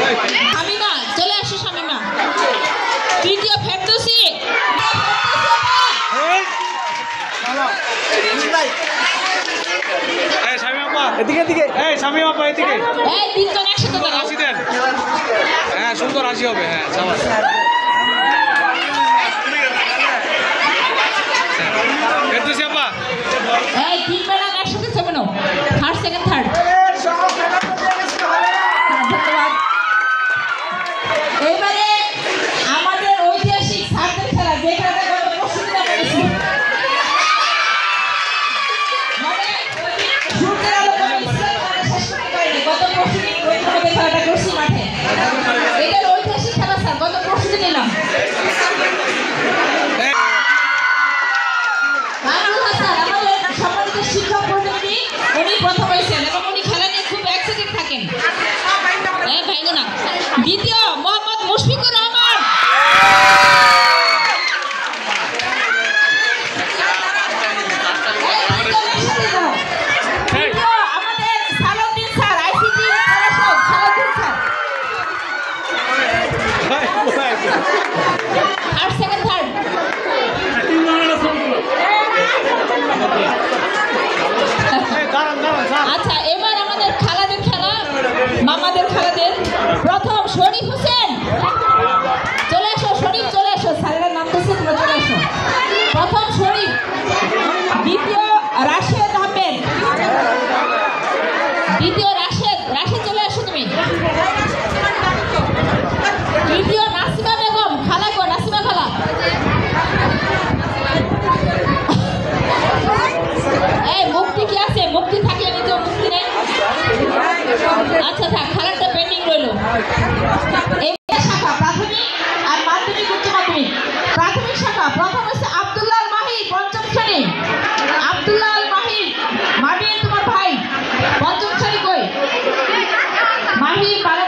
শামিমা চলে আসো শামিমা। তৃতীয় ফেরদৌসী। এদিকে এদিকে এই শামিমা আপা এদিকে এই তিনজন একসাথে দাঁড়াও। হাসি দেন। হ্যাঁ সুন্দর হাসি হবে। হ্যাঁ সাবাস। ফেরদৌসী আপা এই তিন ম্যাডাম একসাথে ছবি নাও। First second third. ধন্যবাদ। এবারে আমাদের ঐতিহাসিক সার্কেল খেলা, যে খেলাটা গত প্রস্তুতি করেছি। মানে সূর্যের আলো কোনো ইসলাম মানে শেষ করতে পারেনি। গত প্রস্তুতি ওইভাবে খেলাটা করছি মাঠে। এটার ঐতিহাসিক খেলা স্যার, গত প্রস্তুতি নিলাম। সম্মানিত শিক্ষক প্রতিনিধি, উনি প্রথম হয়েছেন এবং উনি খেলা নিয়ে খুব এক্সাইটেড থাকেন। ভাইগো না। দ্বিতীয় মোহাম্মদ মুশফিকুর রহমান। তৃতীয় আমাদের সালাউদ্দিন স্যার, আইসিটি পড়াশোক সালাউদ্দিন স্যার। আর সেকেন্ড থার্ড। আচ্ছা এবার আমাদের খালাদের খেলা, মামাদের খালাদের। প্রথম শরীফ হোসেন, চলে আসো। শরীফ চলে আসো, স্যারের নাম দিচ্ছে, তোমরা চলে আসো। প্রথম শরীফ। দ্বিতীয় রাশেদ আহমেদ। দ্বিতীয় রাশেদ। রাশেদ চলে আসো তুমি। তৃতীয় নাসিমা বেগম। খালা গো, নাসিমা খালা। এই মুক্তি কি আছে? মুক্তি থাকলে নিতে, মুক্তি নেই। আচ্ছা থাক, খালারটা পেন্ডিং রইল। এই শাখা প্রাথমিক আর মাধ্যমিক উচ্চ মাধ্যমিক। প্রাথমিক শাখা প্রথম হচ্ছে আব্দুল্লাহ আল মাহির, পঞ্চম শ্রেণী। আব্দুল্লাহ আল মাহির, মাহির তোমার ভাই পঞ্চম শ্রেণী কই? মাহির বারো।